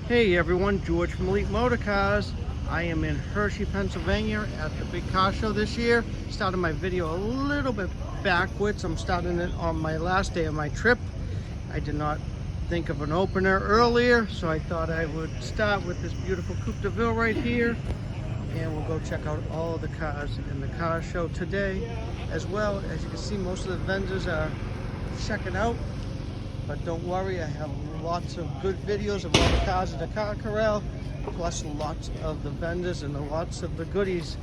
Hey everyone, George from Elite Motor Cars. I am in Hershey, Pennsylvania at the big car show this year. Started my video a little bit backwards. I'm starting it on my last day of my trip. I did not think of an opener earlier, so I thought I would start with this beautiful Coupe de Ville right here. And we'll go check out all of the cars in the car show today. As well, as you can see, most of the vendors are checking out. But don't worry, I have lots of good videos of all the cars in the car corral, plus lots of the vendors and lots of the goodies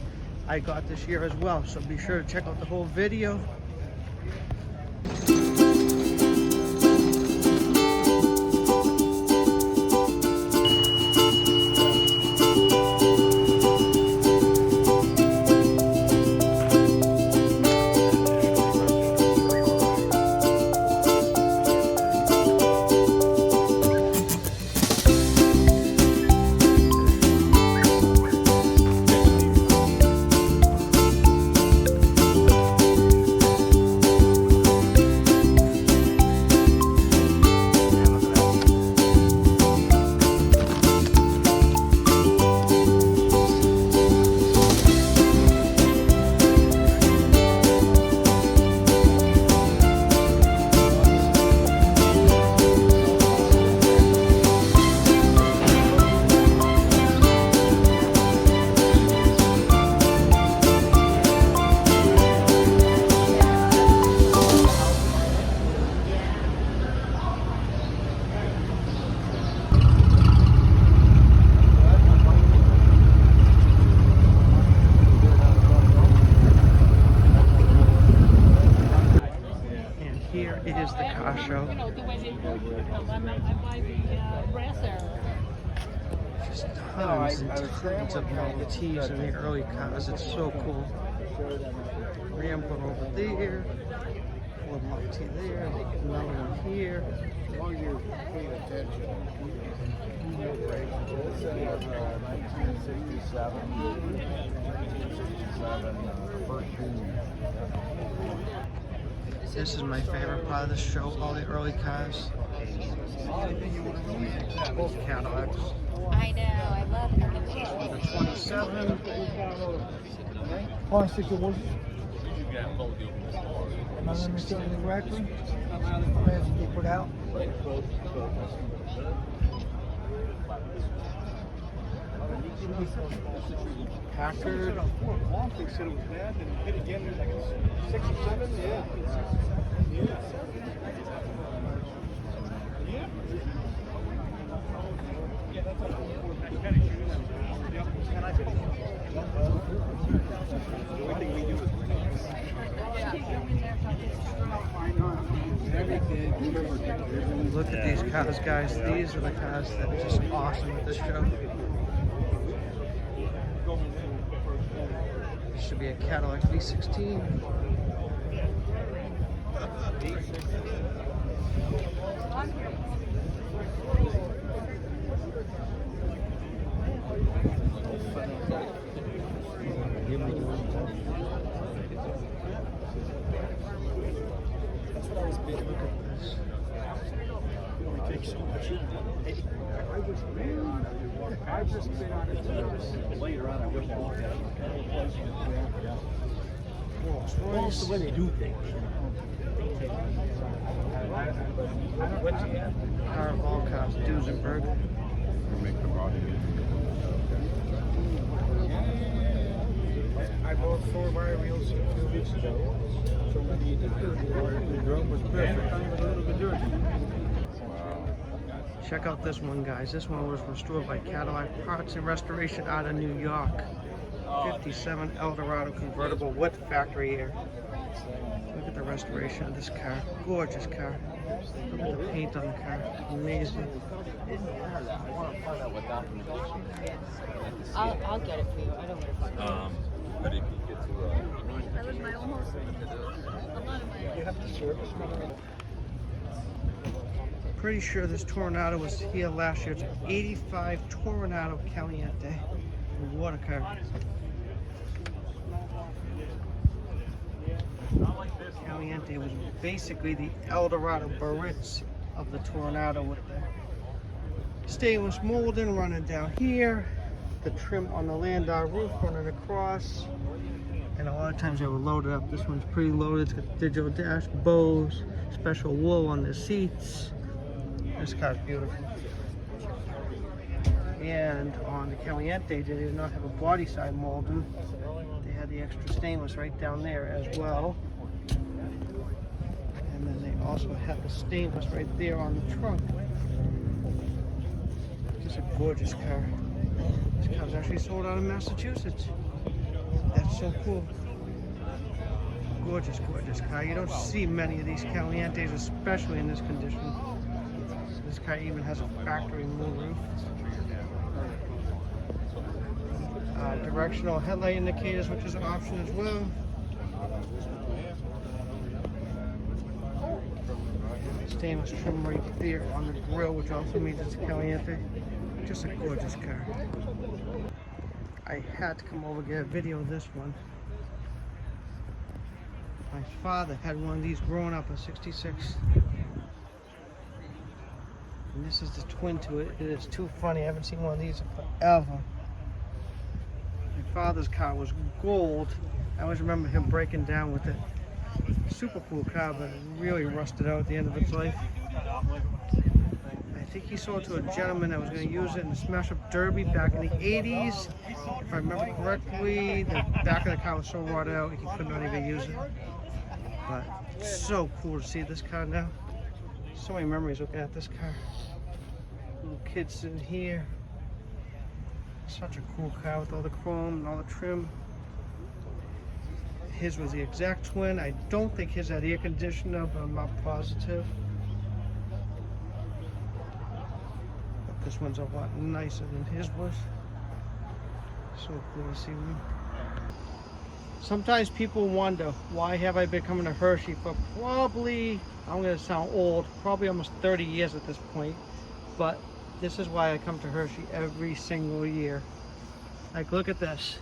I got this year as well. So be sure to check out the whole video. Here is the car show. Just tons and tons of Model Ts in the early cars. It's so cool. Rambo over there, Ford Model T there, another one here. As long as you're paying attention. 1967, This is my favorite part of the show, all the early cars. Cadillacs. I know, I love it. The 27. Oh, 61. Am I understanding correctly? Has to be put out. Packard. They said it was bad, and hit again. There's like 6 or 7. Yeah. Look at these cars, guys. These are the cars that are just awesome at this show. This should be a Cadillac V16. Look at this. I just later on, I wish I looked at it. Well, That's the way they do things. Car of all cars, Duesenberg. Make the body. I bought 4 wire wheels a few weeks ago. So when the drum was perfect, I was a little bit dirty. Check out this one, guys. This one was restored by Cadillac Parts and Restoration out of New York. 57 Eldorado convertible with factory air. Look at the restoration of this car. Gorgeous car. Look at the paint on the car. Amazing. I'll get it for you. I don't want to But if you get to That was my almost. A lot of my. You have to service me. Pretty sure this Toronado was here last year. It's an 85 Toronado Caliente. What a car. Caliente was basically the Eldorado Baritz of the Toronado with the Stainless molding running down here. The trim on the landau roof running across. And a lot of times they were loaded up. This one's pretty loaded. It's got digital dash, bows, special wool on the seats. This car's beautiful. And on the Caliente, they did not have a body side molding. They had the extra stainless right down there as well. And then they also had the stainless right there on the trunk. Just a gorgeous car. This car's actually sold out of Massachusetts. That's so cool. Gorgeous, gorgeous car. You don't see many of these Calientes, especially in this condition. This car even has a factory moonroof. Directional headlight indicators, which is an option as well. Stainless trim right there on the grille, which also means it's a Caliente. Just a gorgeous car. I had to come over and get a video of this one. My father had one of these growing up, a 66. And this is the twin to it. It is too funny. I haven't seen one of these in forever. My father's car was gold. I always remember him breaking down with it. Super cool car, but it really rusted out at the end of its life. I think he sold it to a gentleman that was going to use it in the Smash Up Derby back in the 80s. If I remember correctly, the back of the car was so rotted out he could not even use it. But so cool to see this car now. So many memories looking at this car. Little kids sitting here. Such a cool car with all the chrome and all the trim. His was the exact twin. I don't think his had air conditioner, but I'm not positive. But this one's a lot nicer than his was. So cool to see one. Sometimes people wonder, why have I been coming to Hershey for probably, I'm going to sound old, probably almost 30 years at this point. But this is why I come to Hershey every single year. Like, look at this.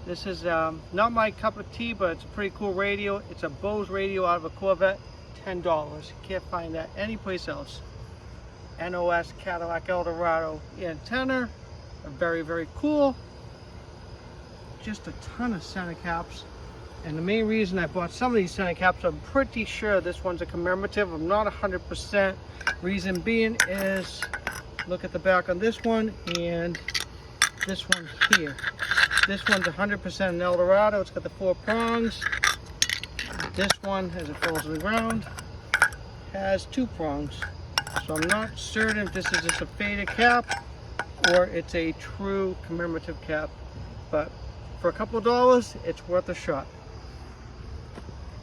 This is not my cup of tea, but it's a pretty cool radio. It's a Bose radio out of a Corvette, $10. You can't find that anyplace else. NOS Cadillac Eldorado antenna, very, very cool. Just a ton of center caps. And the main reason I bought some of these center caps, I'm pretty sure this one's a commemorative. I'm not 100%. Reason being is, look at the back on this one and this one here. This one's 100% an Eldorado. It's got the 4 prongs. This one, as it falls to the ground, has 2 prongs. So I'm not certain if this is just a faded cap or it's a true commemorative cap. But for a couple of dollars, it's worth a shot.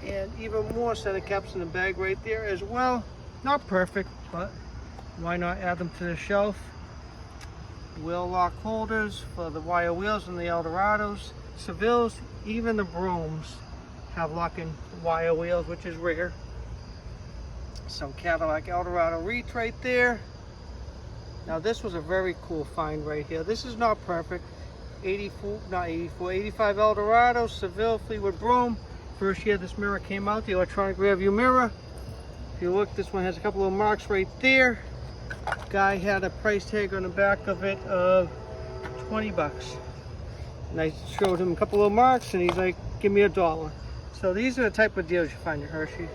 And even more center caps in the bag right there as well. Not perfect, but why not add them to the shelf? Wheel lock holders for the wire wheels and the Eldorados. Sevilles, even the Brooms have locking wire wheels, which is rare. Some Cadillac Eldorado Reach right there. Now this was a very cool find right here. This is not perfect. 85 Eldorado, Seville, Fleetwood Broom. First year this mirror came out, the electronic rear view mirror. If you look, this one has a couple of marks right there. Guy had a price tag on the back of it of 20 bucks. And I showed him a couple of marks and he's like, give me $1. So these are the type of deals you find at Hershey.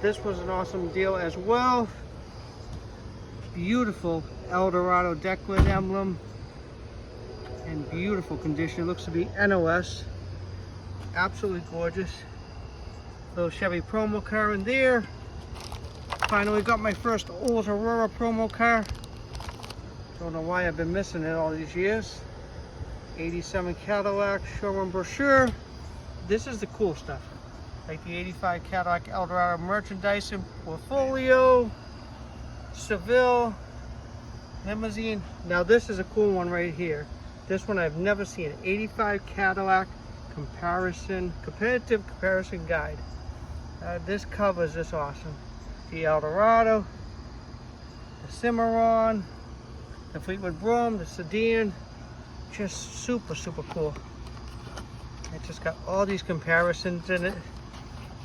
This was an awesome deal as well. Beautiful Eldorado deck lid emblem. In beautiful condition. It looks to be NOS. Absolutely gorgeous. Little Chevy promo car in there. Finally got my first old Aurora promo car. Don't know why I've been missing it all these years. 87 Cadillac showroom brochure. This is the cool stuff. Like the 85 Cadillac Eldorado merchandising portfolio. Seville. Limousine. Now this is a cool one right here. This one I've never seen. 85 Cadillac competitive comparison guide. This cover is just awesome. The Eldorado, the Cimarron, the Fleetwood Broom, the sedan. Just super, super cool. It just got all these comparisons in it.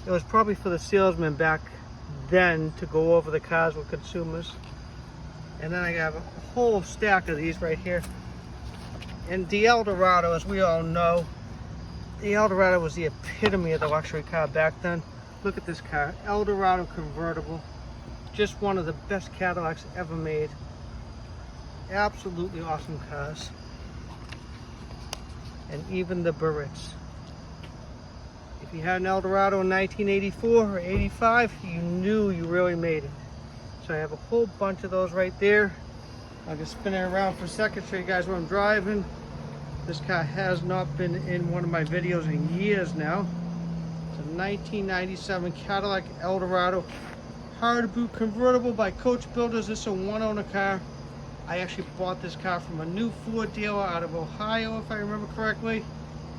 It was probably for the salesman back then to go over the cars with consumers. And then I have a whole stack of these right here. And the Eldorado, as we all know, the Eldorado was the epitome of the luxury car back then. Look at this car, Eldorado convertible. Just one of the best Cadillacs ever made. Absolutely awesome cars. And even the Barretts. If you had an Eldorado in 1984 or 85, you knew you really made it. So I have a whole bunch of those right there. I'll just spin it around for a second, show you guys what I'm driving. This car has not been in one of my videos in years now. It's a 1997 Cadillac Eldorado hard boot convertible by Coach Builders. This is a one-owner car. I actually bought this car from a new Ford dealer out of Ohio, if I remember correctly,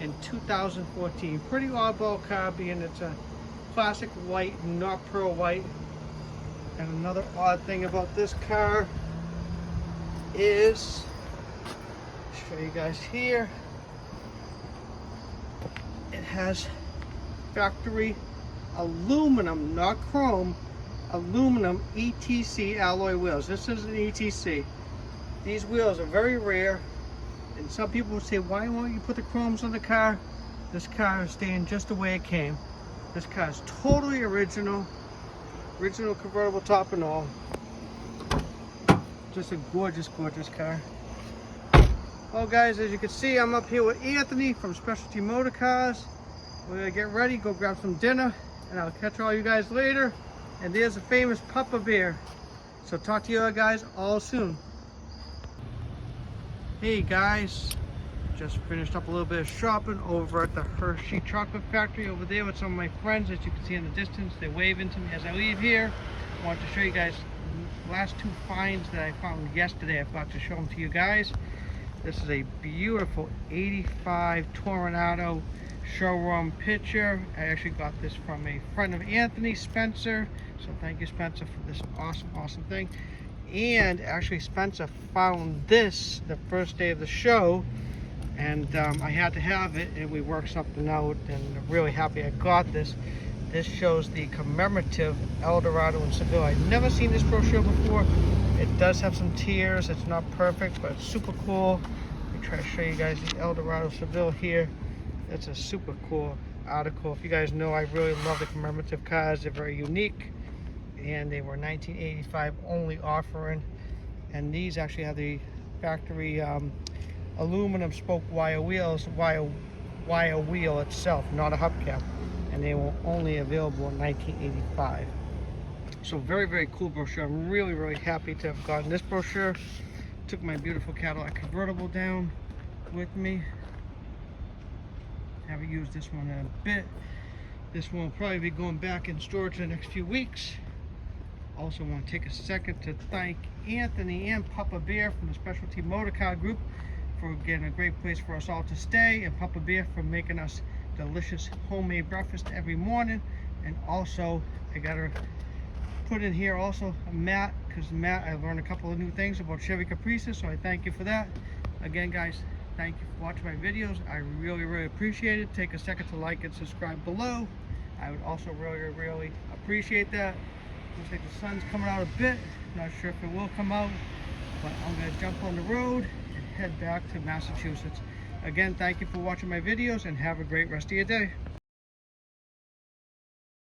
in 2014. Pretty oddball car, being it's a classic white, not pearl white. And another odd thing about this car is, show you guys here, it has factory aluminum, not chrome, aluminum ETC alloy wheels. This is an ETC. These wheels are very rare, and some people would say, why won't you put the chromes on the car? This car is staying just the way it came. This car is totally original convertible top and all. Just a gorgeous, gorgeous car. Well guys, as you can see, I'm up here with Anthony from Specialty Motor Cars. We're gonna get ready, go grab some dinner, and I'll catch all you guys later. And there's a famous Papa Bear. So talk to you guys all soon. Hey guys, just finished up a little bit of shopping over at the Hershey Chocolate Factory over there with some of my friends. As you can see in the distance, they're waving to me as I leave here. I want to show you guys the last two finds that I found yesterday. I forgot to show them to you guys. This is a beautiful 85 Toronado showroom picture. I actually got this from a friend of Anthony, Spencer. So thank you, Spencer, for this awesome thing. And actually Spencer found this the first day of the show, and I had to have it, and we worked something out, and I'm really happy I got this. This shows the commemorative Eldorado in Seville. I've never seen this brochure before. It does have some tears. It's not perfect, but it's super cool. Let me try to show you guys the Eldorado Seville here. It's a super cool article. If you guys know, I really love the commemorative cars. They're very unique, and they were 1985 only offering. And these actually have the factory aluminum spoke wire wheels, wire wheel itself, not a hubcap, and they were only available in 1985. So very cool brochure. I'm really happy to have gotten this brochure. Took my beautiful Cadillac convertible down with me. Haven't used this one in a bit. This one will probably be going back in storage in the next few weeks. Also want to take a second to thank Anthony and Papa Bear from the Specialty Motor Car Group for getting a great place for us all to stay, and Papa Bear for making us delicious homemade breakfast every morning. And also I gotta put in here also Matt, because Matt, I learned a couple of new things about Chevy Caprices, so I thank you for that. Again guys, thank you for watching my videos. I really appreciate it. Take a second to like and subscribe below. I would also really appreciate that. Looks like the sun's coming out a bit. Not sure if it will come out, but I'm gonna jump on the road and head back to Massachusetts. Again, thank you for watching my videos, and have a great rest of your day.